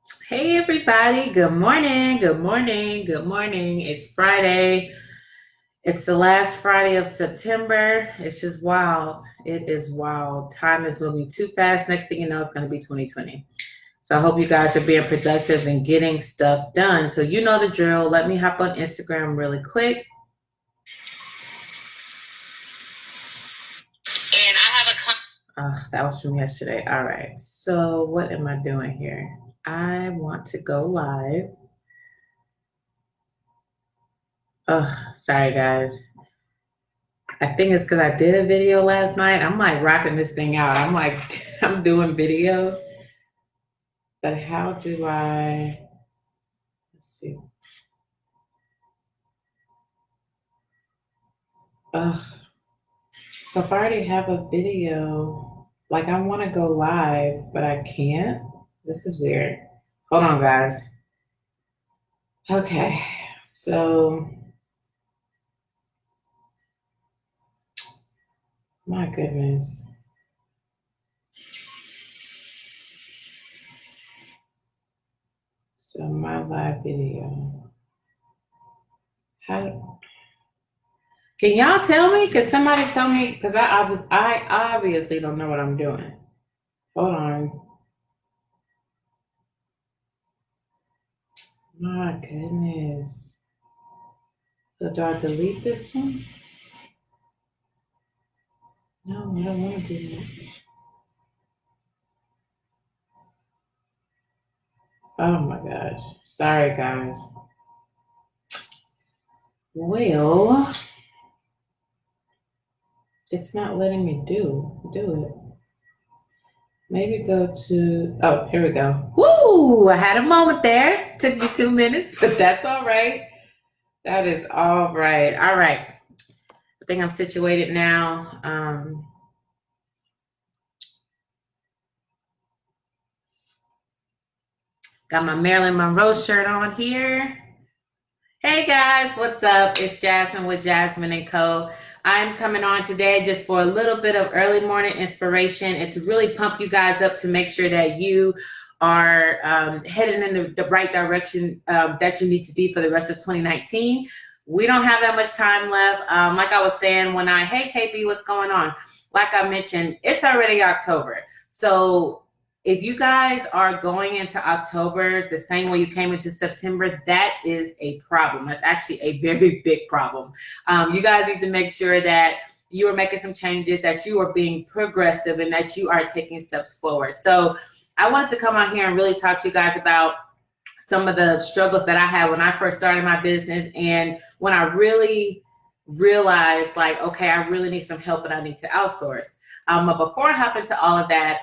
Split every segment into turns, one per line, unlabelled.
Hey everybody, good morning, good morning, good morning. It's Friday. It's the last Friday of September. It's just wild. It is wild. Time is moving too fast. Next thing you know, it's going to be 2020. So I hope you guys are being productive and getting stuff done. So you know the drill. Let me hop on Instagram really quick. And I have that was from yesterday. All right. So what am I doing here? I want to go live. Oh, sorry guys. I think it's because I did a video last night. I'm like rocking this thing out. I'm like, I'm doing videos, but how do let's see. Ugh. So if I already have a video, like I want to go live, but I can't. This is weird. Hold on, guys. Okay. So, my goodness. So, my live video. How can y'all tell me? Can somebody tell me? Because I obviously don't know what I'm doing. Hold on. My goodness. So do I delete this one? No, I don't want to do that. Oh my gosh. Sorry guys. Well, it's not letting me do it. Maybe go to, oh, here we go. Woo! I had a moment there. Took me 2 minutes, but that's all right. That is all right. All right. I think I'm situated now. Got my Marilyn Monroe shirt on here. Hey guys, what's up? It's Jasmine with Jasmine and Co. I'm coming on today just for a little bit of early morning inspiration and to really pump you guys up to make sure that you are heading in the right direction that you need to be for the rest of 2019. We don't have that much time left. Like I was saying hey KB, what's going on? Like I mentioned, it's already October. So if you guys are going into October the same way you came into September, that is a problem. That's actually a very big problem. You guys need to make sure that you are making some changes, that you are being progressive, and that you are taking steps forward. So I wanted to come on here and really talk to you guys about some of the struggles that I had when I first started my business and when I really realized like, okay, I really need some help and I need to outsource. But before I hop into all of that,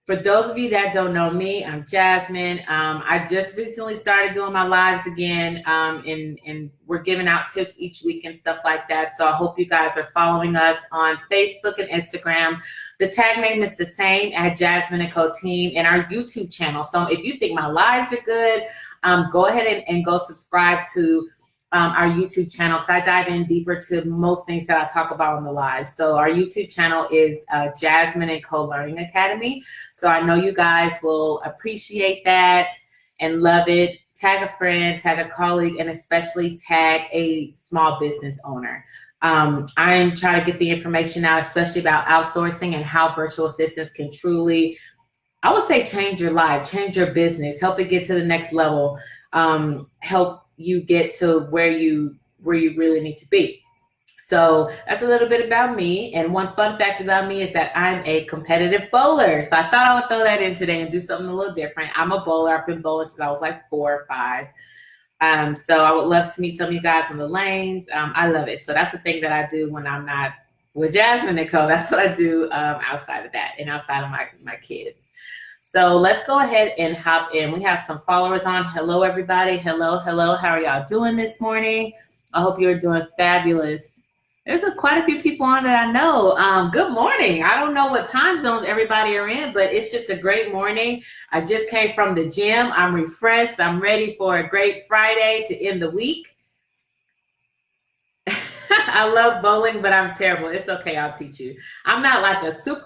for those of you that don't know me, I'm Jasmine. I just recently started doing my lives again, and we're giving out tips each week and stuff like that. So I hope you guys are following us on Facebook and Instagram. The tag name is the same at Jasmine and Co Team and our YouTube channel. So if you think my lives are good, go ahead and go subscribe to our YouTube channel because I dive in deeper to most things that I talk about on the live. So our YouTube channel is Jasmine and Co Learning Academy. So I know you guys will appreciate that and love it. Tag a friend, tag a colleague, and especially tag a small business owner. I'm trying to get the information out, especially about outsourcing and how virtual assistants can truly, I would say, change your life, change your business, help it get to the next level, help you get to where you really need to be. So that's a little bit about me. And one fun fact about me is that I'm a competitive bowler. So I thought I would throw that in today and do something a little different. I'm a bowler. I've been bowling since I was like 4 or 5. So I would love to meet some of you guys on the lanes. I love it. So that's the thing that I do when I'm not with Jasmine and Co. That's what I do outside of that and outside of my kids. So let's go ahead and hop in. We have some followers on. Hello, everybody. Hello. How are y'all doing this morning? I hope you're doing fabulous. There's quite a few people on that I know. Good morning. I don't know what time zones everybody are in, but it's just a great morning. I just came from the gym. I'm refreshed. I'm ready for a great Friday to end the week. I love bowling, but I'm terrible. It's okay. I'll teach you. I'm not like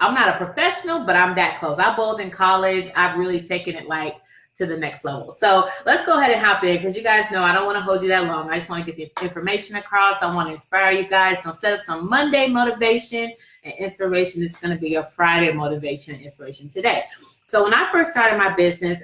I'm not a professional, but I'm that close. I bowled in college. I've really taken it like to the next level. So let's go ahead and hop in, because you guys know I don't want to hold you that long. I just want to get the information across. I want to inspire you guys. So instead of some Monday motivation and inspiration, it's going to be a Friday motivation and inspiration today. So when I first started my business,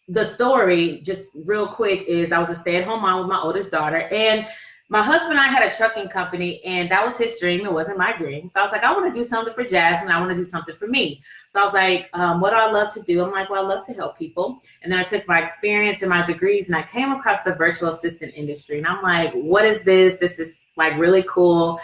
the story, just real quick, is I was a stay-at-home mom with my oldest daughter, and my husband and I had a trucking company, and that was his dream. It wasn't my dream. So I was like, I want to do something for Jasmine. I want to do something for me. So I was like, what do I love to do? I'm like, well, I love to help people. And then I took my experience and my degrees, and I came across the virtual assistant industry. And I'm like, what is this? This is like really cool.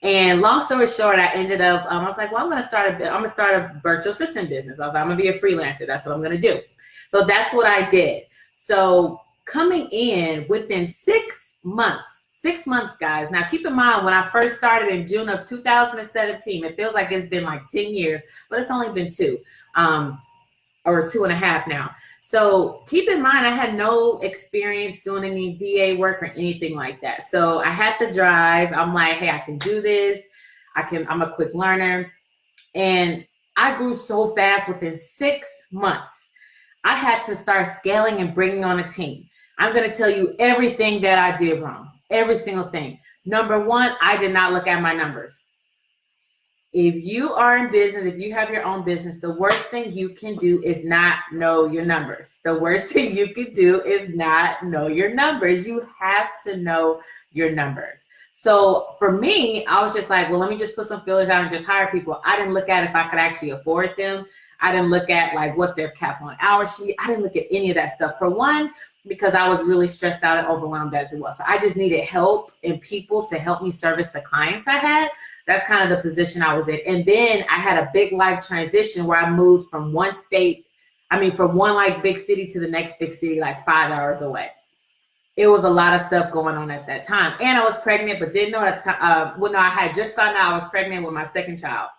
And long story short, I ended up, I was like, well, I'm going to start a virtual assistant business. I was like, I'm going to be a freelancer. That's what I'm going to do. So that's what I did. So coming in within 6 months, guys. Now, keep in mind, when I first started in June of 2017, it feels like it's been like 10 years, but it's only been 2 or 2.5 now. So keep in mind, I had no experience doing any VA work or anything like that. So I had to drive. I'm like, hey, I can do this. I'm a quick learner. And I grew so fast within 6 months. I had to start scaling and bringing on a team. I'm going to tell you everything that I did wrong. Every single thing. Number one, I did not look at my numbers. If you are in business, if you have your own business, the worst thing you can do is not know your numbers. The worst thing you can do is not know your numbers. You have to know your numbers. So for me, I was just like, well, let me just put some fillers out and just hire people. I didn't look at if I could actually afford them. I didn't look at like what their cap on hour sheet. I didn't look at any of that stuff. For one, because I was really stressed out and overwhelmed as it was. So I just needed help and people to help me service the clients I had. That's kind of the position I was in. And then I had a big life transition where I moved from one like big city to the next big city, like 5 hours away. It was a lot of stuff going on at that time. And I was pregnant, but didn't know I had just found out I was pregnant with my second child.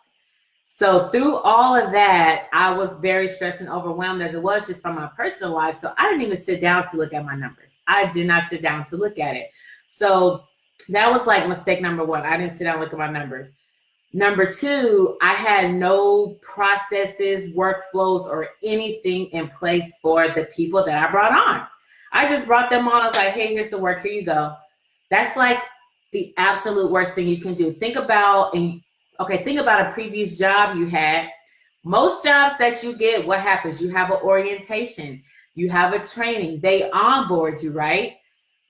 So through all of that, I was very stressed and overwhelmed as it was just from my personal life. So I didn't even sit down to look at my numbers. I did not sit down to look at it. So that was like mistake number one. I didn't sit down and look at my numbers. Number two, I had no processes, workflows, or anything in place for the people that I brought on. I just brought them on. I was like, hey, here's the work. Here you go. That's like the absolute worst thing you can do. Think about a previous job you had. Most jobs that you get, what happens? You have an orientation. You have a training. They onboard you, right?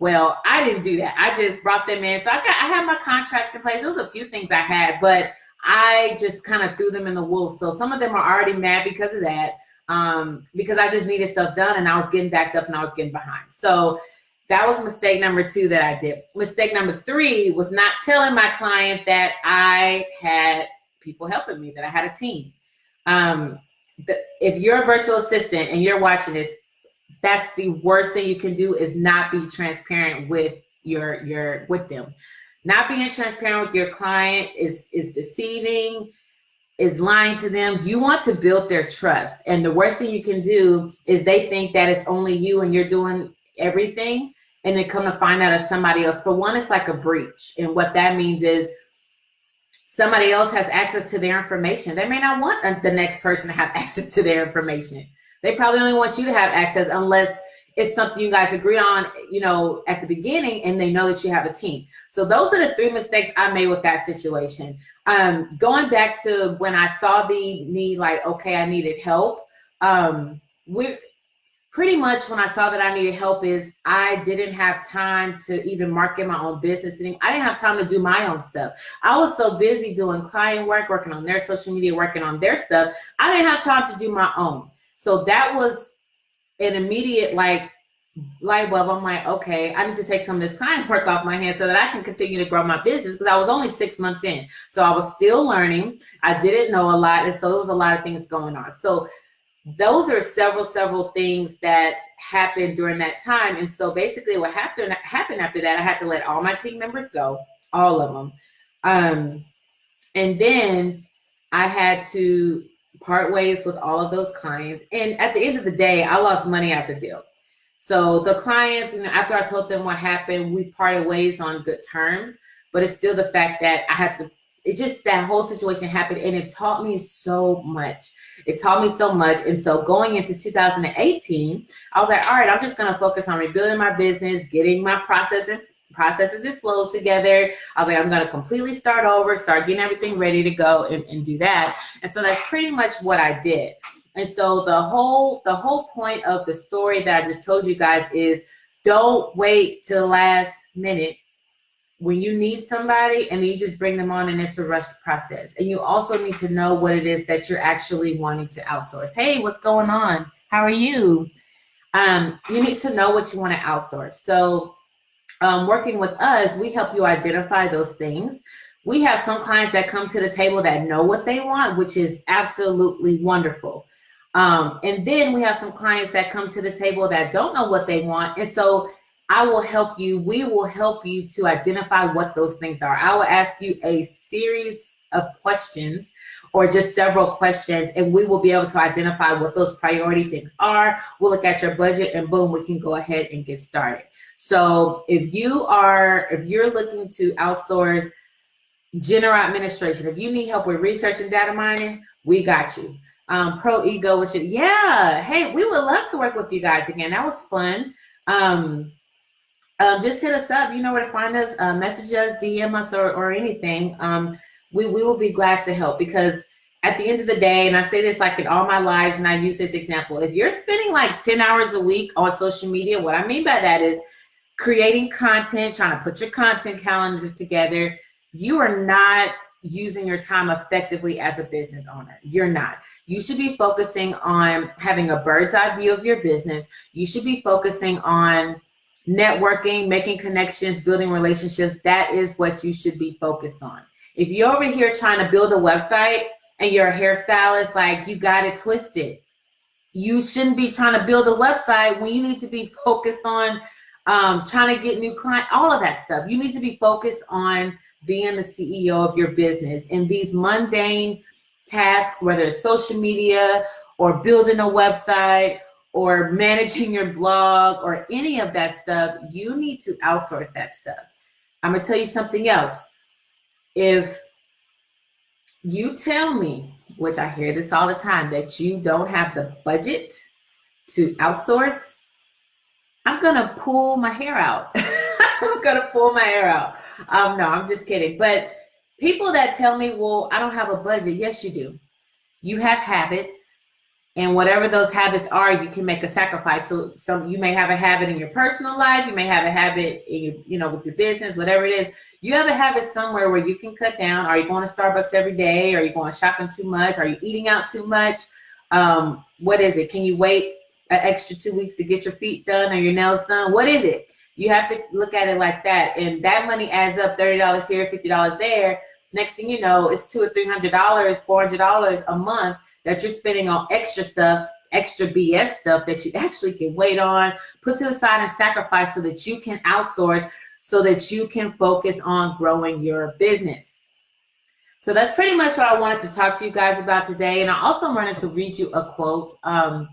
Well, I didn't do that. I just brought them in. So I had my contracts in place. There was a few things I had, but I just kind of threw them in the wolves. So some of them are already mad because of that, because I just needed stuff done and I was getting backed up and I was getting behind. So that was mistake number two that I did. Mistake number three was not telling my client that I had people helping me, that I had a team. If you're a virtual assistant and you're watching this, that's the worst thing you can do, is not be transparent with with them. Not being transparent with your client is deceiving, is lying to them. You want to build their trust. And the worst thing you can do is they think that it's only you and you're doing everything, and then come to find out it's somebody else. For one, it's like a breach. And what that means is somebody else has access to their information. They may not want the next person to have access to their information. They probably only want you to have access unless it's something you guys agree on, at the beginning, and they know that you have a team. So those are the 3 mistakes I made with that situation. Going back to when I saw the need, like, okay, I needed help. Pretty much when I saw that I needed help is I didn't have time to even market my own business. I didn't have time to do my own stuff. I was so busy doing client work, working on their social media, working on their stuff. I didn't have time to do my own. So that was an immediate light bulb. I'm like, okay, I need to take some of this client work off my hands so that I can continue to grow my business, because I was only 6 months in. So I was still learning. I didn't know a lot. And so there was a lot of things going on. So those are several things that happened during that time. And so basically what happened after that, I had to let all my team members go, all of them. And then I had to part ways with all of those clients. And at the end of the day, I lost money at the deal. So the clients, after I told them what happened, we parted ways on good terms, but it's still the fact that I had to it just, that whole situation happened, and it taught me so much. It taught me so much. And so going into 2018, I was like, all right, I'm just going to focus on rebuilding my business, getting my processes and flows together. I was like, I'm going to completely start over, start getting everything ready to go and do that. And so that's pretty much what I did. And so the whole point of the story that I just told you guys is, don't wait till the last minute when you need somebody and then you just bring them on and it's a rushed process. And you also need to know what it is that you're actually wanting to outsource. Hey, what's going on? How are you? You need to know what you want to outsource. So working with us, we help you identify those things. We have some clients that come to the table that know what they want, which is absolutely wonderful. And then we have some clients that come to the table that don't know what they want. And so we will help you to identify what those things are. I will ask you a series of questions or just several questions, and we will be able to identify what those priority things are. We'll look at your budget, and boom, we can go ahead and get started. So if you're looking to outsource general administration, if you need help with research and data mining, we got you. Pro ego, yeah. Hey, we would love to work with you guys again. That was fun. Just hit us up. You know where to find us. Message us, DM us, or anything. We will be glad to help, because at the end of the day, and I say this like in all my lives, and I use this example, if you're spending like 10 hours a week on social media, what I mean by that is creating content, trying to put your content calendar together, you are not using your time effectively as a business owner. You're not. You should be focusing on having a bird's eye view of your business. You should be focusing on networking, making connections, building relationships. That is what you should be focused on. If you're over here trying to build a website and you're a hairstylist, like, you got it twisted. You shouldn't be trying to build a website when you need to be focused on trying to get new clients, all of that stuff. You need to be focused on being the CEO of your business. And these mundane tasks, whether it's social media or building a website or managing your blog or any of that stuff, you need to outsource that stuff. I'm gonna tell you something else. If you tell me, which I hear this all the time, that you don't have the budget to outsource, I'm gonna pull my hair out. I'm gonna pull my hair out. No, I'm just kidding. But people that tell me, well, I don't have a budget. Yes, you do. You have habits, and whatever those habits are, you can make a sacrifice. So you may have a habit in your personal life. You may have a habit in your, with your business, whatever it is. You have a habit somewhere where you can cut down. Are you going to Starbucks every day? Are you going shopping too much? Are you eating out too much? What is it? Can you wait an extra 2 weeks to get your feet done or your nails done? What is it? You have to look at it like that. And that money adds up, $30 here, $50 there. Next thing you know, it's $200 or $300, $400 a month that you're spending on extra stuff, extra BS stuff that you actually can wait on, put to the side and sacrifice so that you can outsource, so that you can focus on growing your business. So that's pretty much what I wanted to talk to you guys about today. And I also wanted to read you a quote. I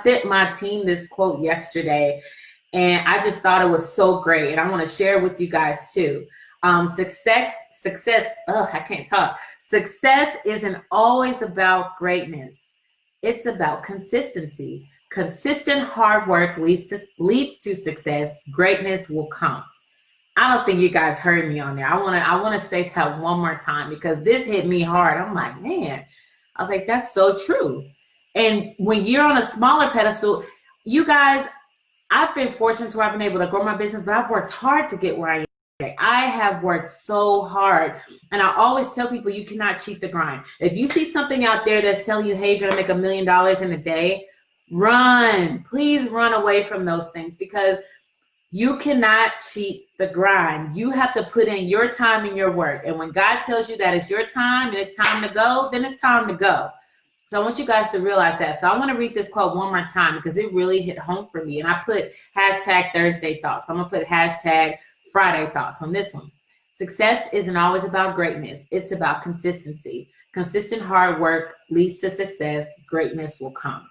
sent my team this quote yesterday, and I just thought it was so great. And I want to share with you guys too. Success, I can't talk. Success isn't always about greatness. It's about consistency. Consistent hard work leads to success. Greatness will come. I don't think you guys heard me on there. I want to say that one more time, because this hit me hard. I'm like, man, I was like, that's so true. And when you're on a smaller pedestal, you guys, I've been fortunate to where I've been able to grow my business, but I've worked hard to get where I am. I have worked so hard. And I always tell people, you cannot cheat the grind. If you see something out there that's telling you, hey, you're going to make $1 million in a day, run. Please run away from those things, because you cannot cheat the grind. You have to put in your time and your work. And when God tells you that it's your time and it's time to go, then it's time to go. So I want you guys to realize that. So I want to read this quote one more time, because it really hit home for me. And I put hashtag Thursday thoughts. So I'm going to put hashtag Friday thoughts on this one. Success isn't always about greatness. It's about consistency. Consistent hard work leads to success. Greatness will come.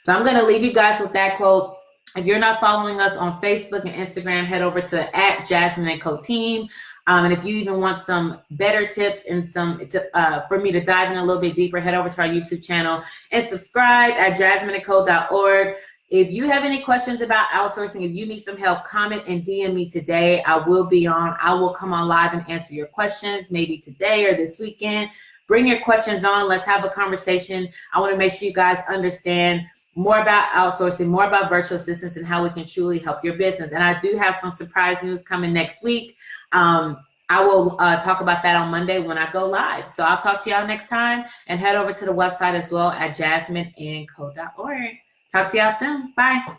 So I'm going to leave you guys with that quote. If you're not following us on Facebook and Instagram, head over to @Jasmine & Co Team. And if you even want some better tips and for me to dive in a little bit deeper, head over to our YouTube channel and subscribe at jasmineandco.org. If you have any questions about outsourcing, if you need some help, comment and DM me today. I will come on live and answer your questions, maybe today or this weekend. Bring your questions on. Let's have a conversation. I want to make sure you guys understand more about outsourcing, more about virtual assistants, and how we can truly help your business. And I do have some surprise news coming next week. I will talk about that on Monday when I go live. So I'll talk to y'all next time, and head over to the website as well at jasmineandco.org. Talk to y'all soon. Bye.